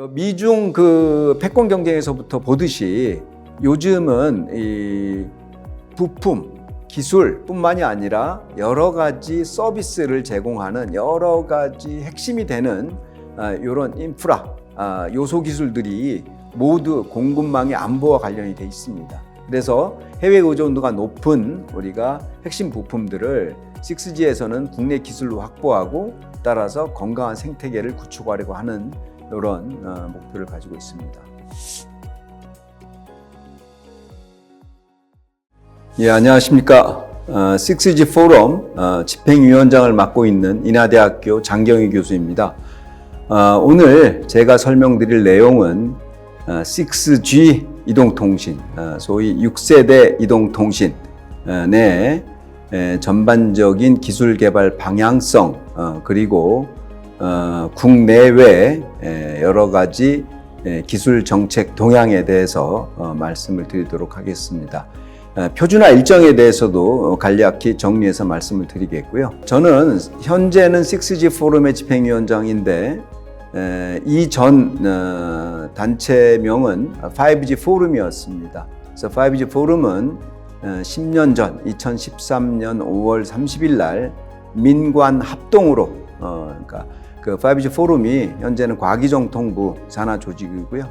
미중 그 패권 경쟁에서부터 보듯이 요즘은 이 부품, 기술뿐만이 아니라 여러 가지 서비스를 제공하는 여러 가지 핵심이 되는 이런 인프라, 요소 기술들이 모두 공급망의 안보와 관련이 돼 있습니다. 그래서 해외 의존도가 높은 우리가 핵심 부품들을 6G에서는 국내 기술로 확보하고 따라서 건강한 생태계를 구축하려고 하는 이런 목표를 가지고 있습니다. 예, 안녕하십니까. 6G 포럼 집행위원장을 맡고 있는 인하대학교 장경희 교수입니다. 오늘 제가 설명드릴 내용은 6G 이동통신, 소위 6세대 이동통신의 전반적인 기술 개발 방향성, 그리고 국내외 여러 가지 기술 정책 동향에 대해서 말씀을 드리도록 하겠습니다. 표준화 일정에 대해서도 간략히 정리해서 말씀을 드리겠고요. 저는 현재는 6G 포럼의 집행위원장인데 이전 단체명은 5G 포럼이었습니다. 그래서 5G 포럼은 10년 전 2013년 5월 30일 날 민관 합동으로 그러니까 그 5G 포럼이 현재는 과기정통부 산하 조직이고요.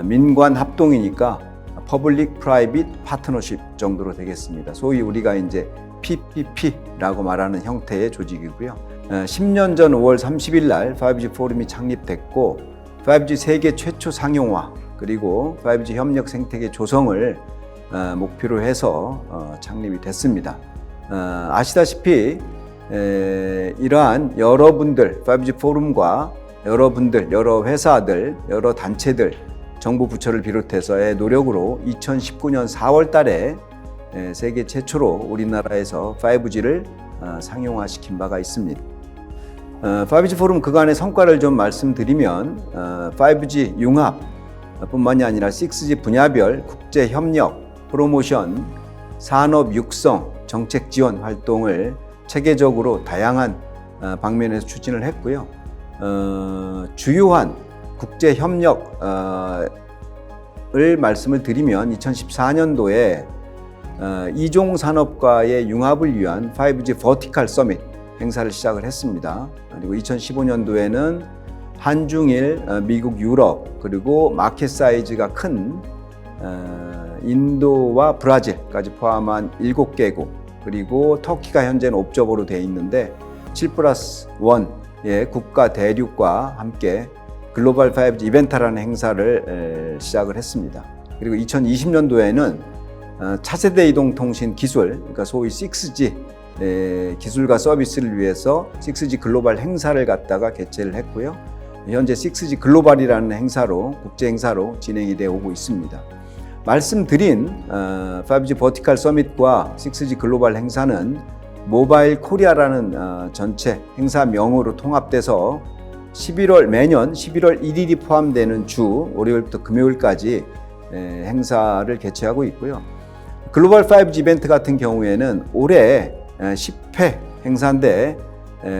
민관 합동이니까 Public Private Partnership 정도로 되겠습니다. 소위 우리가 이제 PPP라고 말하는 형태의 조직이고요. 10년 전 5월 30일 날 5G 포럼이 창립됐고 5G 세계 최초 상용화 그리고 5G 협력 생태계 조성을 목표로 해서 창립이 됐습니다. 아시다시피 이러한 여러분들 5G 포럼과 여러분들, 여러 회사들, 여러 단체들, 정부 부처를 비롯해서의 노력으로 2019년 4월 달에 세계 최초로 우리나라에서 5G를 상용화시킨 바가 있습니다. 5G 포럼 그간의 성과를 좀 말씀드리면 5G 융합 뿐만이 아니라 6G 분야별 국제 협력, 프로모션, 산업 육성, 정책 지원 활동을 체계적으로 다양한 방면에서 추진을 했고요. 주요한 국제 협력을 말씀을 드리면 2014년도에 이종 산업과의 융합을 위한 5G 버티컬 서밋 행사를 시작을 했습니다. 그리고 2015년도에는 한중일, 미국, 유럽 그리고 마켓 사이즈가 큰 인도와 브라질까지 포함한 7개국 그리고 터키가 현재는 옵저버로 되어 있는데 7+1의 국가 대륙과 함께 글로벌 5G 이벤트라는 행사를 시작을 했습니다. 그리고 2020년도에는 차세대 이동통신 기술, 그러니까 소위 6G 기술과 서비스를 위해서 6G 글로벌 행사를 갖다가 개최를 했고요. 현재 6G 글로벌이라는 행사로 국제 행사로 진행이 되어 오고 있습니다. 말씀드린 5G 버티컬 서밋과 6G 글로벌 행사는 모바일 코리아라는 전체 행사명으로 통합돼서 매년 11월 1일이 포함되는 주 월요일부터 금요일까지 행사를 개최하고 있고요. 글로벌 5G 이벤트 같은 경우에는 올해 10회 행사인데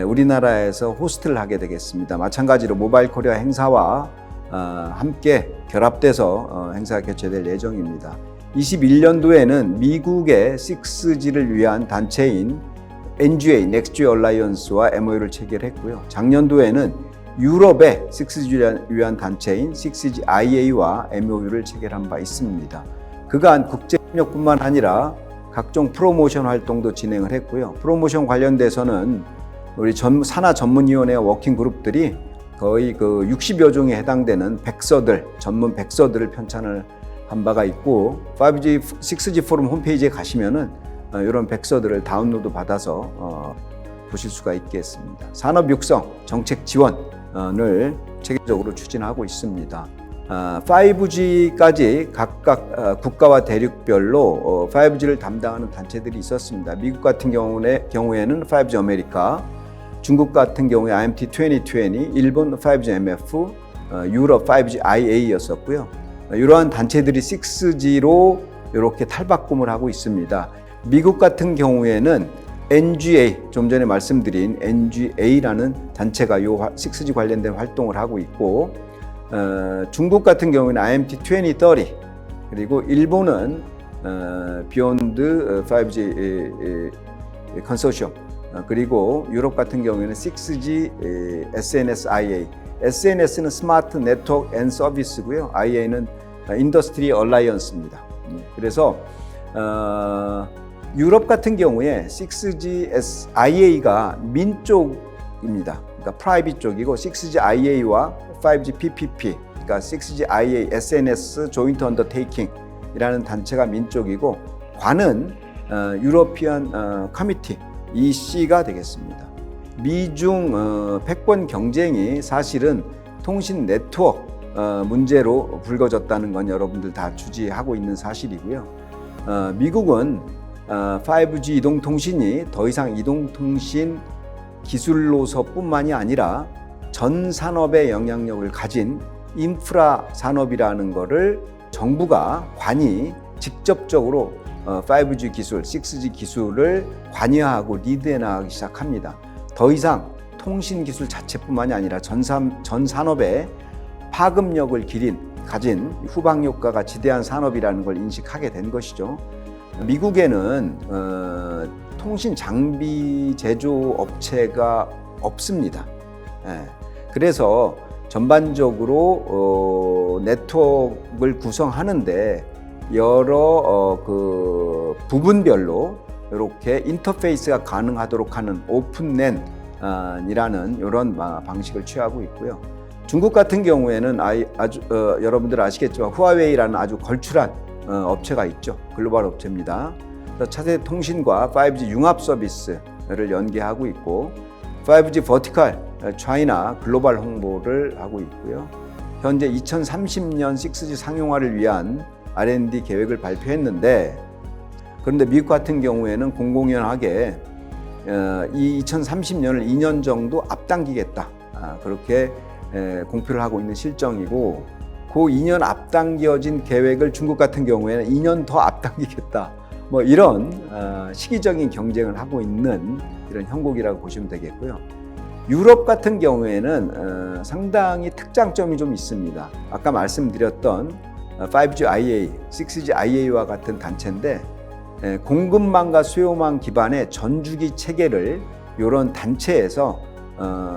우리나라에서 호스트를 하게 되겠습니다. 마찬가지로 모바일 코리아 행사와 함께 결합돼서 행사가 개최될 예정입니다. 21년도에는 미국의 6G를 위한 단체인 NGA, Next G Alliance와 MOU를 체결했고요. 작년도에는 유럽의 6G를 위한 단체인 6G IA와 MOU를 체결한 바 있습니다. 그간 국제협력뿐만 아니라 각종 프로모션 활동도 진행을 했고요. 프로모션 관련돼서는 우리 산하 전문위원회와 워킹 그룹들이 거의 그 60여 종에 해당되는 백서들, 전문 백서들을 편찬을 한 바가 있고 5G, 6G 포럼 홈페이지에 가시면은 이런 백서들을 다운로드 받아서 보실 수가 있겠습니다. 산업 육성, 정책 지원을 체계적으로 추진하고 있습니다. 5G까지 각각 국가와 대륙별로 5G를 담당하는 단체들이 있었습니다. 미국 같은 경우에는 5G 아메리카, 중국 같은 경우에 IMT 2020, 일본 5G MF, 유럽 5G IA였었고요. 이러한 단체들이 6G로 이렇게 탈바꿈을 하고 있습니다. 미국 같은 경우에는 NGA, 좀 전에 말씀드린 NGA라는 단체가 요 6G 관련된 활동을 하고 있고 중국 같은 경우는 IMT 2030, 그리고 일본은 Beyond 5G 컨소시엄, 그리고 유럽 같은 경우에는 6G SNSIA. SNS는 스마트 네트워크 앤 서비스고요. IA는 인더스트리 얼라이언스입니다. 그래서 유럽 같은 경우에 6G IA가 민 쪽입니다. 그러니까 프라이빗 쪽이고 6G IA와 5G PPP, 그러니까 6G IA SNS 조인트 언더테이킹이라는 단체가 민 쪽이고 관은 유러피언 커미티 EC가 되겠습니다. 미중 패권 경쟁이 사실은 통신 네트워크 문제로 불거졌다는 건 여러분들 다 주지하고 있는 사실이고요. 미국은 5G 이동통신이 더 이상 이동통신 기술로서뿐만이 아니라 전 산업의 영향력을 가진 인프라 산업이라는 것을 정부가 관이 직접적으로 5G 기술, 6G 기술을 관여하고 리드해 나가기 시작합니다. 더 이상 통신 기술 자체뿐만이 아니라 전 산업의 파급력을 가진 후방 효과가 지대한 산업이라는 걸 인식하게 된 것이죠. 미국에는 통신 장비 제조 업체가 없습니다. 그래서 전반적으로 네트워크를 구성하는데 여러 그 부분별로 이렇게 인터페이스가 가능하도록 하는 오픈랜이라는 이런 방식을 취하고 있고요. 중국 같은 경우에는 여러분들 아시겠지만 후아웨이라는 아주 걸출한 업체가 있죠. 글로벌 업체입니다. 차세대 통신과 5G 융합 서비스를 연계하고 있고 5G 버티컬 차이나 글로벌 홍보를 하고 있고요. 현재 2030년 6G 상용화를 위한 R&D 계획을 발표했는데, 그런데 미국 같은 경우에는 공공연하게 이 2030년을 2년 정도 앞당기겠다, 그렇게 공표를 하고 있는 실정이고, 그 2년 앞당겨진 계획을 중국 같은 경우에는 2년 더 앞당기겠다, 뭐 이런 시기적인 경쟁을 하고 있는 이런 형국이라고 보시면 되겠고요. 유럽 같은 경우에는 상당히 특장점이 좀 있습니다. 아까 말씀드렸던 5G IA, 6G IA와 같은 단체인데 공급망과 수요망 기반의 전주기 체계를 이런 단체에서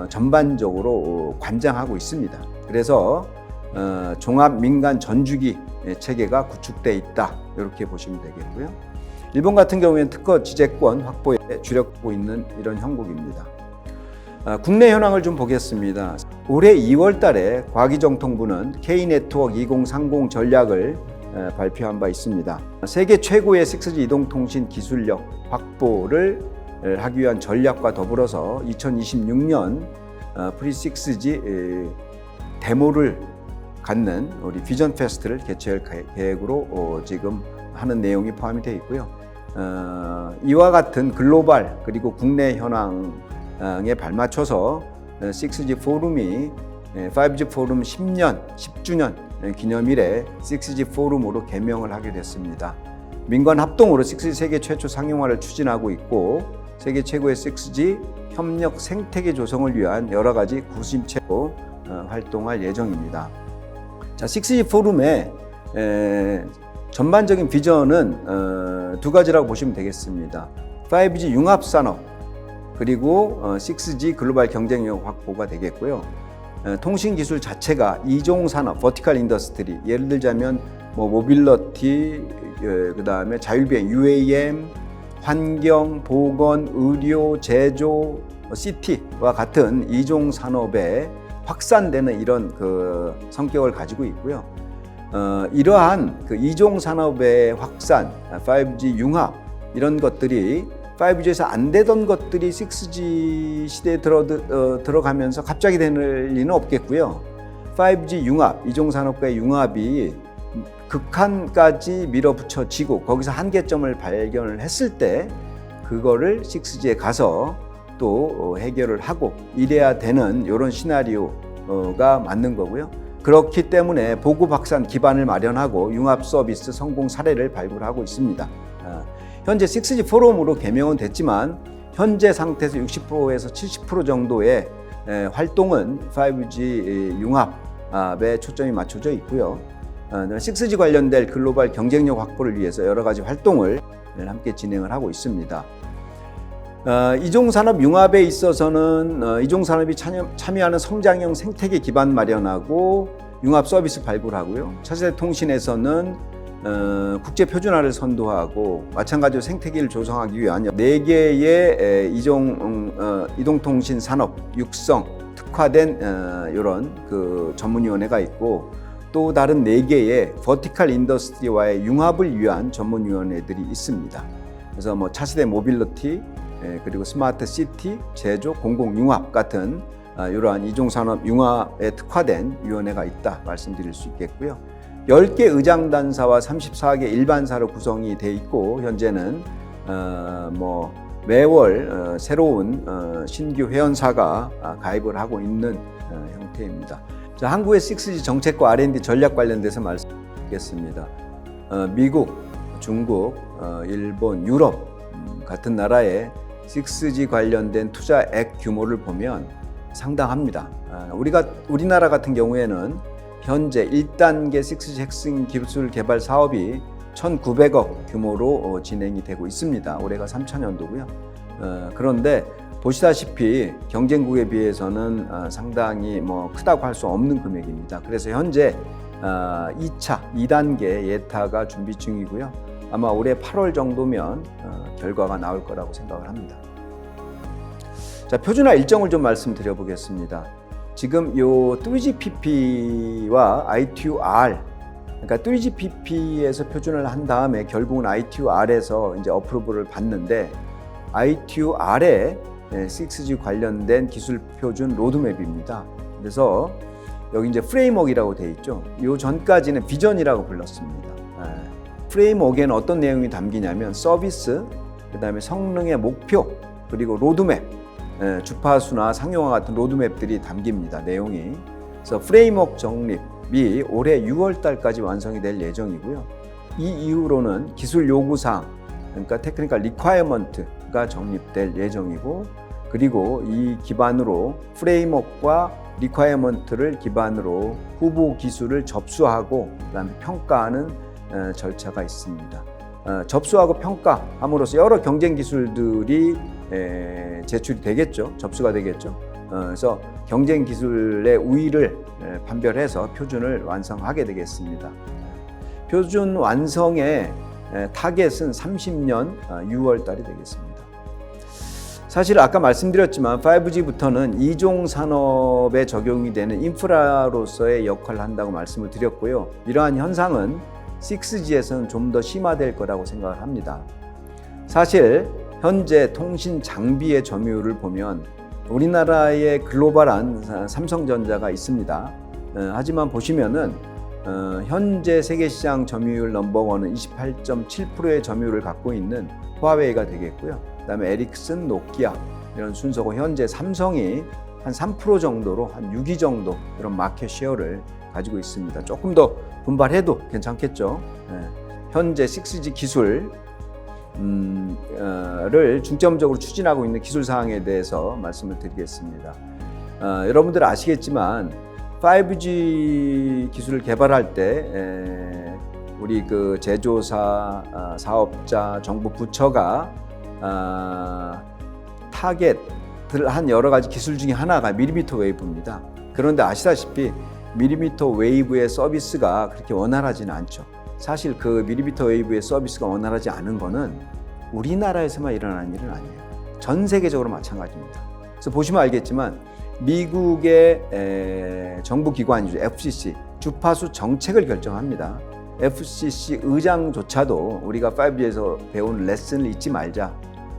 전반적으로 관장하고 있습니다. 그래서 종합 민간 전주기 체계가 구축돼 있다, 이렇게 보시면 되겠고요. 일본 같은 경우에는 특허 지재권 확보에 주력하고 있는 이런 형국입니다. 국내 현황을 좀 보겠습니다. 올해 2월 달에 과기정통부는 K네트워크 2030 전략을 발표한 바 있습니다. 세계 최고의 6G 이동통신 기술력 확보를 하기 위한 전략과 더불어서 2026년 프리6G 데모를 갖는 우리 비전 페스트를 개최할 계획으로 지금 하는 내용이 포함이 되어 있고요. 이와 같은 글로벌 그리고 국내 현황에 발맞춰서 6G 포럼이 5G 포럼 10주년 기념일에 6G 포럼으로 개명을 하게 됐습니다. 민관 합동으로 6G 세계 최초 상용화를 추진하고 있고, 세계 최고의 6G 협력 생태계 조성을 위한 여러 가지 구심체로 활동할 예정입니다. 자, 6G 포럼의 전반적인 비전은 두 가지라고 보시면 되겠습니다. 5G 융합 산업, 그리고 6G 글로벌 경쟁력 확보가 되겠고요. 통신 기술 자체가 이종 산업, 버티컬 인더스트리, 예를 들자면 모빌리티, 그다음에 자율비행, UAM, 환경, 보건, 의료, 제조, CT와 같은 이종 산업에 확산되는 이런 그 성격을 가지고 있고요. 이러한 그 이종 산업의 확산, 5G 융합, 이런 것들이 5G에서 안 되던 것들이 6G 시대에 들어가면서 갑자기 되는 리는 없겠고요. 5G 융합, 이종산업과의 융합이 극한까지 밀어붙여지고 거기서 한계점을 발견을 했을 때 그거를 6G에 가서 또 해결을 하고 이래야 되는 이런 시나리오가 맞는 거고요. 그렇기 때문에 보급 확산 기반을 마련하고 융합 서비스 성공 사례를 발굴하고 있습니다. 현재 6G 포럼으로 개명은 됐지만 현재 상태에서 60%에서 70% 정도의 활동은 5G 융합 융합에 초점이 맞춰져 있고요. 6G 관련된 글로벌 경쟁력 확보를 위해서 여러 가지 활동을 함께 진행을 하고 있습니다. 이종산업 융합에 있어서는 이종산업이 참여하는 성장형 생태계 기반 마련하고 융합 서비스 발굴하고요. 차세대 통신에서는 국제 표준화를 선도하고 마찬가지로 생태계를 조성하기 위한 4개의 이동통신 산업 육성 특화된 이런 그 전문위원회가 있고 또 다른 4개의 버티컬 인더스트리와의 융합을 위한 전문위원회들이 있습니다. 그래서 뭐 차세대 모빌리티 그리고 스마트 시티, 제조, 공공융합 같은 이러한 이종산업 융합에 특화된 위원회가 있다 말씀드릴 수 있겠고요. 10개 의장단사와 34개 일반사로 구성이 돼 있고 현재는 매월 새로운 신규 회원사가 가입을 하고 있는 형태입니다. 자, 한국의 6G 정책과 R&D 전략 관련돼서 말씀드리겠습니다. 미국, 중국, 일본, 유럽 같은 나라의 6G 관련된 투자액 규모를 보면 상당합니다. 우리나라 같은 경우에는 현재 1단계 6G 핵심 기술 개발 사업이 1,900억 규모로 진행이 되고 있습니다. 올해가 3천년도고요. 그런데 보시다시피 경쟁국에 비해서는 상당히 크다고 할 수 없는 금액입니다. 그래서 현재 2단계 예타가 준비 중이고요. 아마 올해 8월 정도면 결과가 나올 거라고 생각을 합니다. 자, 표준화 일정을 좀 말씀드려 보겠습니다. 지금 요 3GPP와 I2R, 그러니까 3GPP에서 표준을 한 다음에 결국은 I2R에서 이제 어프로브를 받는데 I2R에 6G 관련된 기술 표준 로드맵입니다. 그래서 여기 이제 프레임워크이라고 되어 있죠. 요 전까지는 비전이라고 불렀습니다. 프레임워크에는 어떤 내용이 담기냐면 서비스, 그다음에 성능의 목표, 그리고 로드맵, 주파수나 상용화 같은 로드맵들이 담깁니다. 내용이. 그래서 프레임워크 정립이 올해 6월 달까지 완성이 될 예정이고요. 이 이후로는 기술 요구사항, 그러니까 테크니컬 리콰이어먼트가 정립될 예정이고, 그리고 이 기반으로 프레임워크와 리콰이어먼트를 기반으로 후보 기술을 접수하고 그다음에 평가하는 절차가 있습니다. 접수하고 평가함으로써 여러 경쟁 기술들이 제출이 되겠죠. 접수가 되겠죠. 그래서 경쟁 기술의 우위를 판별해서 표준을 완성하게 되겠습니다. 표준 완성의 타겟은 30년 6월 달이 되겠습니다. 사실 아까 말씀드렸지만 5G부터는 이종 산업에 적용이 되는 인프라로서의 역할을 한다고 말씀을 드렸고요. 이러한 현상은 6G에서는 좀 더 심화될 거라고 생각을 합니다. 사실 현재 통신 장비의 점유율을 보면 우리나라에 글로벌한 삼성전자가 있습니다. 하지만 보시면은 현재 세계시장 점유율 넘버원은 28.7%의 점유율을 갖고 있는 화웨이가 되겠고요. 그다음에 에릭슨, 노키아 이런 순서고 현재 삼성이 한 3% 정도로 한 6위 정도 이런 마켓 쉐어를 가지고 있습니다. 조금 더 분발해도 괜찮겠죠. 현재 6G 기술을 중점적으로 추진하고 있는 기술 사항에 대해서 말씀을 드리겠습니다. 여러분들 아시겠지만 5G 기술을 개발할 때 우리 그 제조사, 사업자, 정부 부처가 타겟을 한 여러 가지 기술 중에 하나가 밀리미터 웨이브입니다. 그런데 아시다시피 밀리미터 웨이브의 서비스가 그렇게 원활하지는 않죠. 사실 그 밀리미터 웨이브의 서비스가 원활하지 않은 거는 우리나라에서만 일어나는 일은 아니에요. 전 세계적으로 마찬가지입니다. 그래서 보시면 알겠지만 미국의 정부 기관이죠. FCC, 주파수 정책을 결정합니다. FCC 의장조차도 우리가 5G에서 배운 레슨을 잊지 말자.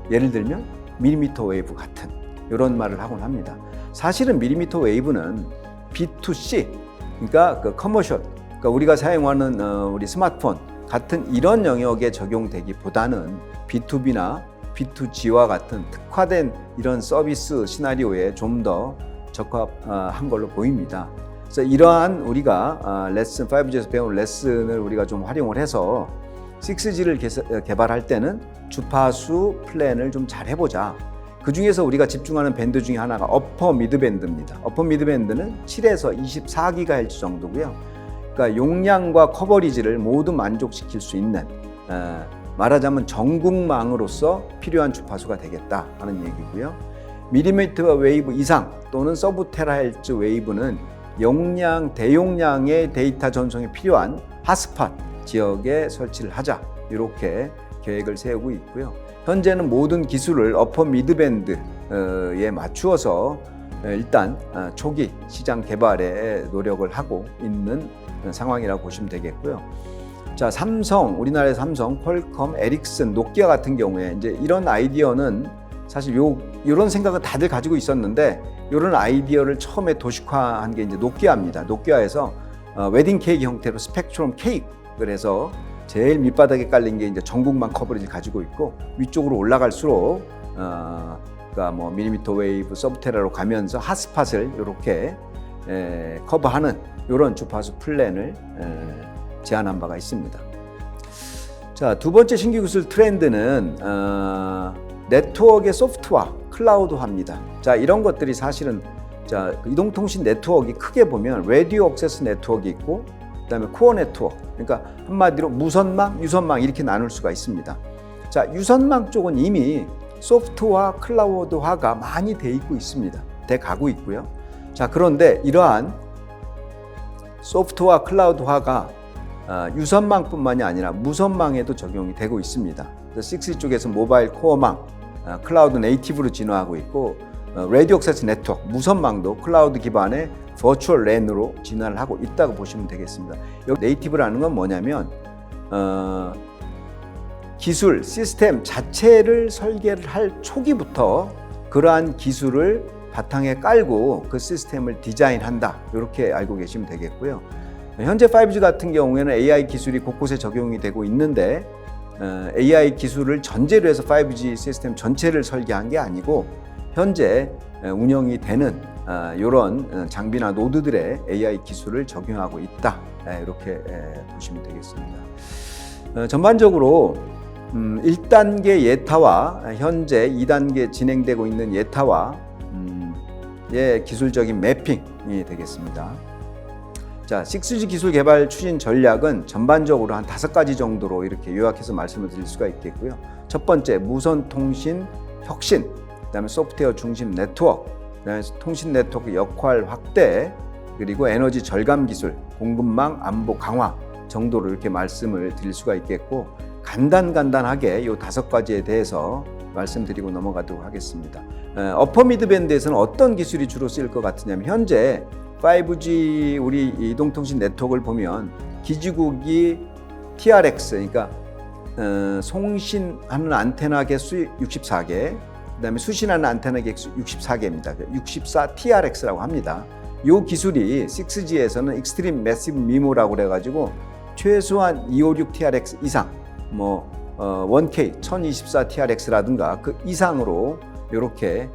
예를 들면 밀리미터 웨이브 같은 이런 말을 하곤 합니다. 사실은 밀리미터 웨이브는 B2C, 그러니까 그 커머셜, 그러니까 우리가 사용하는 우리 스마트폰 같은 이런 영역에 적용되기보다는 B2B나 B2G와 같은 특화된 이런 서비스 시나리오에 좀 더 적합한 걸로 보입니다. 그래서 이러한 우리가 레슨 5G에서 배운 레슨을 우리가 좀 활용을 해서 6G를 개발할 때는 주파수 플랜을 좀 잘 해보자. 그 중에서 우리가 집중하는 밴드 중에 하나가 어퍼 미드 밴드입니다. 어퍼 미드 밴드는 7에서 24GHz 정도고요. 그러니까 용량과 커버리지를 모두 만족시킬 수 있는 말하자면 전국망으로서 필요한 주파수가 되겠다 하는 얘기고요. 밀리미터 웨이브 이상 또는 서브 테라헤르츠 웨이브는 대용량의 데이터 전송에 필요한 핫스팟 지역에 설치를 하자, 이렇게 계획을 세우고 있고요. 현재는 모든 기술을 어퍼 미드밴드에 맞추어서 일단 초기 시장 개발에 노력을 하고 있는 상황이라고 보시면 되겠고요. 자, 우리나라의 삼성, 퀄컴, 에릭슨, 노키아 같은 경우에 이제 이런 아이디어는 사실 이런 생각은 다들 가지고 있었는데, 이런 아이디어를 처음에 도식화한 게 이제 노키아입니다. 노키아에서 웨딩 케이크 형태로 스펙트럼 케이크를 해서 제일 밑바닥에 깔린 게 이제 전국망 커버리지를 가지고 있고, 위쪽으로 올라갈수록 그러니까 뭐 밀리미터 웨이브, 서브테라로 가면서 핫스팟을 이렇게 커버하는 이런 주파수 플랜을 제안한 바가 있습니다. 자, 두 번째 신규 기술 트렌드는 네트워크의 소프트웨어, 클라우드화입니다. 자, 이런 것들이 사실은 이동통신 네트워크가 크게 보면 라디오 액세스 네트워크가 있고, 그다음에 코어 네트워크, 그러니까 한마디로 무선망, 유선망 이렇게 나눌 수가 있습니다. 자, 유선망 쪽은 이미 소프트웨어 클라우드화가 많이 돼 있고 있습니다. 돼 가고 있고요. 자, 그런데 이러한 소프트웨어 클라우드화가 유선망뿐만이 아니라 무선망에도 적용이 되고 있습니다. 6G 쪽에서 모바일 코어망, 클라우드 네이티브로 진화하고 있고, 라디오 액세스 네트워크, 무선망도 클라우드 기반의 버추얼 랜으로 진화를 하고 있다고 보시면 되겠습니다. 여기 네이티브라는 건 뭐냐면 기술, 시스템 자체를 설계를 할 초기부터 그러한 기술을 바탕에 깔고 그 시스템을 디자인한다, 이렇게 알고 계시면 되겠고요. 현재 5G 같은 경우에는 AI 기술이 곳곳에 적용이 되고 있는데, AI 기술을 전제로 해서 5G 시스템 전체를 설계한 게 아니고, 현재 운영이 되는 이런 장비나 노드들의 AI 기술을 적용하고 있다, 이렇게 보시면 되겠습니다. 전반적으로 1단계 예타와 현재 2단계 진행되고 있는 예타와 의 기술적인 매핑이 되겠습니다. 자, 6G 기술 개발 추진 전략은 전반적으로 한 5가지 정도로 이렇게 요약해서 말씀을 드릴 수가 있겠고요. 첫 번째, 무선 통신 혁신, 그다음에 소프트웨어 중심 네트워크, 그다음에 통신 네트워크 역할 확대, 그리고 에너지 절감 기술, 공급망 안보 강화 정도로 이렇게 말씀을 드릴 수가 있겠고, 간단하게 이 5가지에 대해서 말씀드리고 넘어가도록 하겠습니다. 어퍼 미드밴드에서는 어떤 기술이 주로 쓰일 것 같으냐면, 현재 5G 우리 이동통신 네트워크를 보면 기지국이 TRX, 그러니까 송신하는 안테나 개수 64개, 그다음에 수신하는 안테나 개수 64개입니다. 64TRX라고 합니다. 이 기술이 6G에서는 익스트림 매시브 미모라고 그래가지고 최소한 256TRX 이상, 1K 1024TRX라든가 그 이상으로 이렇게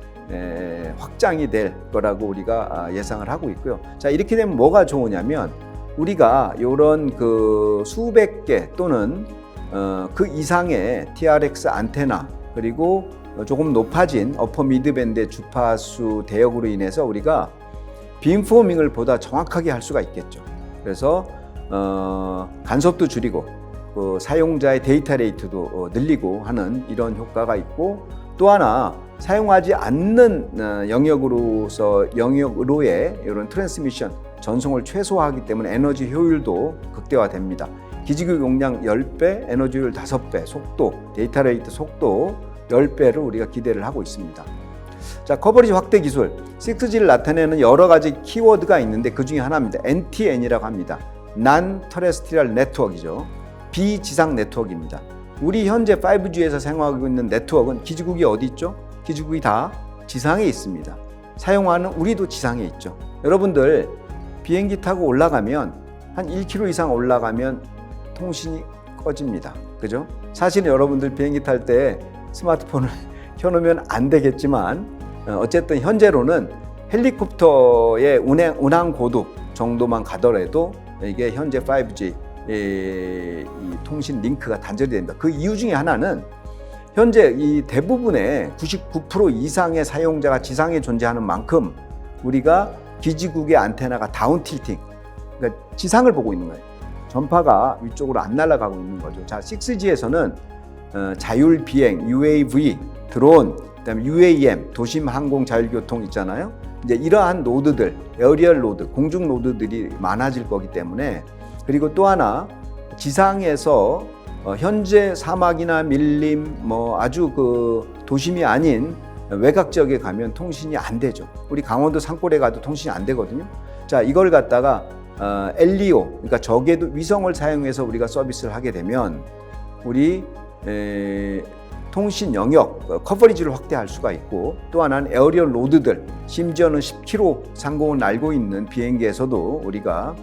확장이 될 거라고 우리가 예상을 하고 있고요. 자, 이렇게 되면 뭐가 좋으냐면, 우리가 이런 그 수백 개 또는 그 이상의 TRX 안테나, 그리고 조금 높아진 어퍼 미드밴드의 주파수 대역으로 인해서 우리가 빔포밍을 보다 정확하게 할 수가 있겠죠. 그래서 간섭도 줄이고 사용자의 데이터 레이트도 늘리고 하는 이런 효과가 있고, 또 하나 사용하지 않는 영역으로의 이런 트랜스미션, 전송을 최소화하기 때문에 에너지 효율도 극대화됩니다. 기지국 용량 10배, 에너지 효율 5배, 속도, 데이터 레이트 속도 10배를 우리가 기대를 하고 있습니다. 자, 커버리지 확대 기술, 6G를 나타내는 여러 가지 키워드가 있는데 그 중에 하나입니다. NTN이라고 합니다. Non-Terrestrial Network이죠. 비지상 네트워크입니다. 우리 현재 5G에서 사용하고 있는 네트워크는 기지국이 어디 있죠? 기지국이 다 지상에 있습니다. 사용하는 우리도 지상에 있죠. 여러분들 비행기 타고 올라가면 한 1km 이상 올라가면 통신이 꺼집니다. 그죠? 사실은 여러분들 비행기 탈 때 스마트폰을 켜놓으면 안 되겠지만, 어쨌든 현재로는 헬리콥터의 운항 고도 정도만 가더라도 이게 현재 5G 이 통신 링크가 단절이 됩니다. 그 이유 중에 하나는 현재 이 대부분의 99% 이상의 사용자가 지상에 존재하는 만큼 우리가 기지국의 안테나가 다운 틸팅, 그러니까 지상을 보고 있는 거예요. 전파가 위쪽으로 안 날아가고 있는 거죠. 자, 6G에서는 자율 비행, UAV, 드론, 그다음에 UAM, 도심 항공 자율교통 있잖아요. 이제 이러한 노드들, 에어리얼 노드, 공중 노드들이 많아질 거기 때문에, 그리고 또 하나 지상에서 현재 사막이나 밀림, 뭐 아주 그 도심이 아닌 외곽 지역에 가면 통신이 안 되죠. 우리 강원도 산골에 가도 통신이 안 되거든요. 자, 이걸 갖다가 LEO, 그러니까 저궤도 위성을 사용해서 우리가 서비스를 하게 되면 우리 통신 영역 커버리지를 확대할 수가 있고, 또 하나는 에어리얼 로드들, 심지어는 10km 상공을 날고 있는 비행기에서도 우리가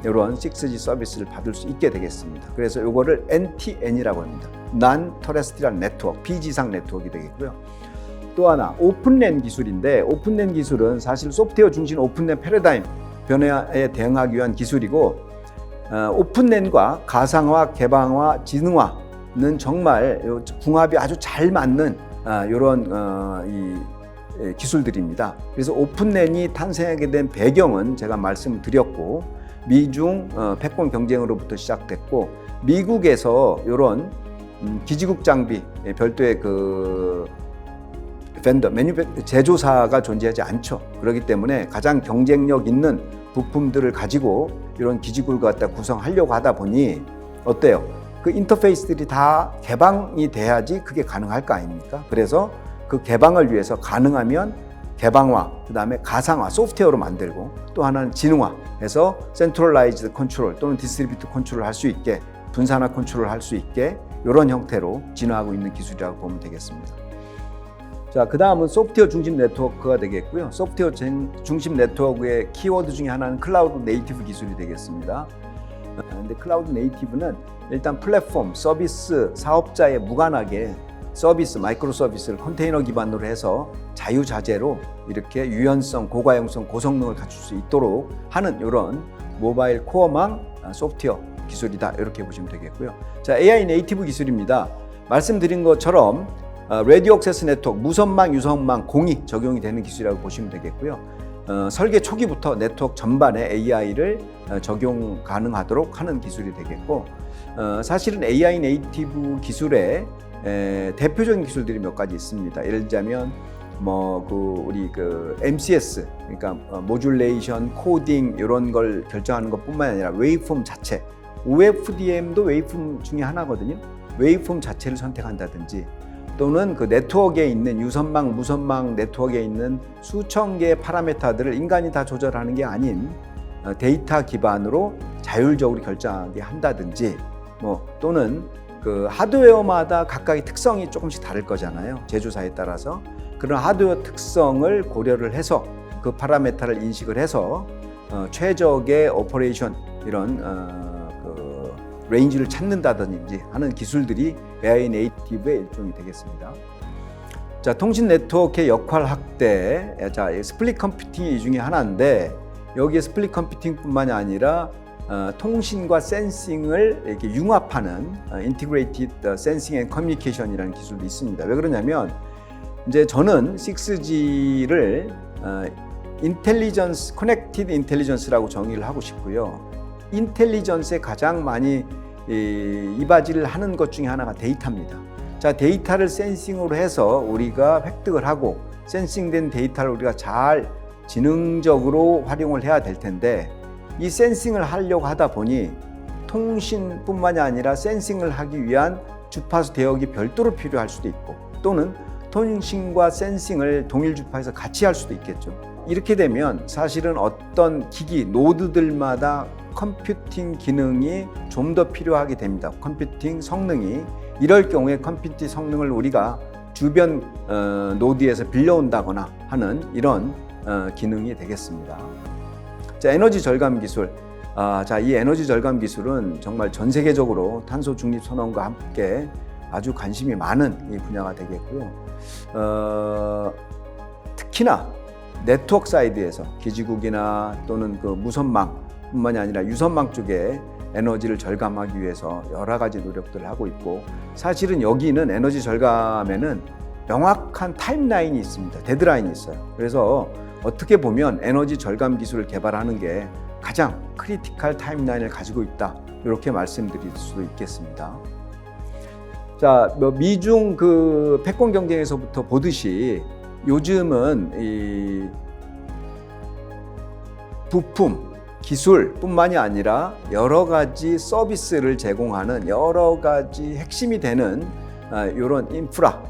이런 6G 서비스를 받을 수 있게 되겠습니다. 그래서 이거를 NTN이라고 합니다. Non-Terrestrial Network, 비지상 네트워크가 되겠고요. 또 하나 오픈랜 기술인데, 오픈랜 기술은 사실 소프트웨어 중심 오픈랜 패러다임 변화에 대응하기 위한 기술이고, 오픈랜과 가상화, 개방화, 지능화는 정말 궁합이 아주 잘 맞는 이런 기술들입니다. 그래서 오픈랜이 탄생하게 된 배경은 제가 말씀을 드렸고, 미중 패권 경쟁으로부터 시작됐고, 미국에서 이런 기지국 장비 별도의 그 벤더, 제조사가 존재하지 않죠. 그렇기 때문에 가장 경쟁력 있는 부품들을 가지고 이런 기지국을 갖다 구성하려고 하다 보니 어때요? 그 인터페이스들이 다 개방이 돼야지 그게 가능할 거 아닙니까? 그래서 그 개방을 위해서 가능하면 개방화, 그 다음에 가상화, 소프트웨어로 만들고, 또 하나는 지능화해서 센트럴라이즈드 컨트롤 또는 디스트리뷰트 컨트롤을 할 수 있게, 분산화 컨트롤을 할 수 있게 이런 형태로 진화하고 있는 기술이라고 보면 되겠습니다. 자, 그 다음은 소프트웨어 중심 네트워크가 되겠고요. 소프트웨어 중심 네트워크의 키워드 중에 하나는 클라우드 네이티브 기술이 되겠습니다. 근데 클라우드 네이티브는 일단 플랫폼, 서비스, 사업자에 무관하게 서비스, 마이크로 서비스를 컨테이너 기반으로 해서 자유자재로 이렇게 유연성, 고가용성, 고성능을 갖출 수 있도록 하는 이런 모바일 코어망 소프트웨어 기술이다, 이렇게 보시면 되겠고요. 자, AI 네이티브 기술입니다. 말씀드린 것처럼 라디오 액세스 네트워크, 무선망, 유선망 공이 적용이 되는 기술이라고 보시면 되겠고요. 설계 초기부터 네트워크 전반에 AI를 적용 가능하도록 하는 기술이 되겠고, 사실은 AI 네이티브 기술의 대표적인 기술들이 몇 가지 있습니다. 예를 들자면 우리 MCS, 그러니까 모듈레이션, 코딩 이런 걸 결정하는 것뿐만 아니라 웨이브폼 자체, OFDM도 웨이브폼 중에 하나거든요. 웨이브폼 자체를 선택한다든지, 또는 그 네트워크에 있는 유선망, 무선망 네트워크에 있는 수천 개의 파라미터들을 인간이 다 조절하는 게 아닌 데이터 기반으로 자율적으로 결정하게 한다든지, 또는 그 하드웨어마다 각각의 특성이 조금씩 다를 거잖아요. 제조사에 따라서. 그런 하드웨어 특성을 고려를 해서 그 파라미터를 인식을 해서 최적의 오퍼레이션 이런 그 레인지를 찾는다든지 하는 기술들이 AI 네이티브의 일종이 되겠습니다. 자, 통신 네트워크의 역할 확대. 자, 스플릿 컴퓨팅이 이 중에 하나인데, 여기에 스플릿 컴퓨팅뿐만이 아니라 통신과 센싱을 이렇게 융합하는 인티그레이티드 센싱 앤 커뮤니케이션이라는 기술도 있습니다. 왜 그러냐면, 이제 저는 6G를 인텔리전스, 커넥티드 인텔리전스라고 정의를 하고 싶고요. 인텔리전스에 가장 많이 이바지를 하는 것 중에 하나가 데이터입니다. 자, 데이터를 센싱으로 해서 우리가 획득을 하고, 센싱된 데이터를 우리가 잘 지능적으로 활용을 해야 될 텐데, 이 센싱을 하려고 하다 보니 통신뿐만이 아니라 센싱을 하기 위한 주파수 대역이 별도로 필요할 수도 있고, 또는 통신과 센싱을 동일 주파에서 같이 할 수도 있겠죠. 이렇게 되면 사실은 어떤 기기, 노드들마다 컴퓨팅 기능이 좀 더 필요하게 됩니다. 컴퓨팅 성능이. 이럴 경우에 컴퓨팅 성능을 우리가 주변 노드에서 빌려온다거나 하는 이런 기능이 되겠습니다. 자, 에너지 절감 기술. 자, 이 에너지 절감 기술은 정말 전 세계적으로 탄소 중립 선언과 함께 아주 관심이 많은 이 분야가 되겠고요. 특히나 네트워크 사이드에서 기지국이나 또는 그 무선망뿐만이 아니라 유선망 쪽에 에너지를 절감하기 위해서 여러 가지 노력들을 하고 있고, 사실은 여기는 에너지 절감에는 명확한 타임라인이 있습니다. 데드라인이 있어요. 그래서 어떻게 보면 에너지 절감 기술을 개발하는 게 가장 크리티컬 타임라인을 가지고 있다, 이렇게 말씀드릴 수도 있겠습니다. 자, 미중 그 패권 경쟁에서부터 보듯이 요즘은 이 부품, 기술뿐만이 아니라 여러 가지 서비스를 제공하는 여러 가지 핵심이 되는 이런 인프라,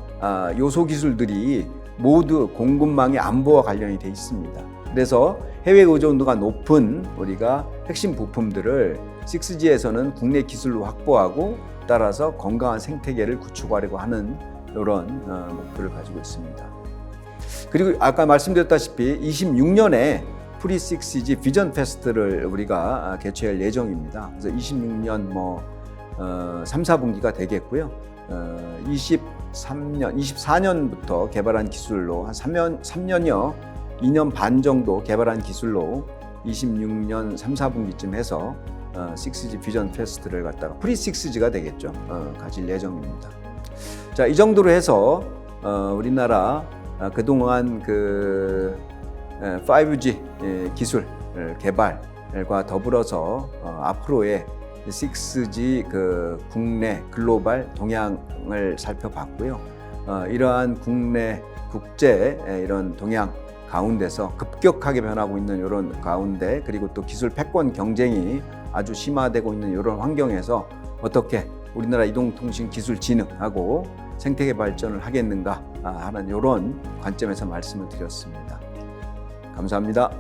요소 기술들이 모두 공급망의 안보와 관련이 돼 있습니다. 그래서 해외 의존도가 높은 우리가 핵심 부품들을 6G에서는 국내 기술로 확보하고, 따라서 건강한 생태계를 구축하려고 하는 이런 목표를 가지고 있습니다. 그리고 아까 말씀드렸다시피 26년에 프리 6G 비전 페스트를 우리가 개최할 예정입니다. 그래서 26년 3, 4분기가 되겠고요. 24년부터 개발한 기술로 한 3년여 2년 반 정도 개발한 기술로 26년 3, 4분기쯤 해서 6G 비전 페스트를 갖다가 프리 6G가 되겠죠. 가질 예정입니다. 자, 이 정도로 해서 우리나라 그동안 그 5G 기술 개발과 더불어서 앞으로의 6G 그 국내 글로벌 동향을 살펴봤고요. 이러한 국내 국제 이런 동향 가운데서 급격하게 변하고 있는 이런 가운데, 그리고 또 기술 패권 경쟁이 아주 심화되고 있는 이런 환경에서 어떻게 우리나라 이동통신기술진흥하고 생태계 발전을 하겠는가 하는 이런 관점에서 말씀을 드렸습니다. 감사합니다.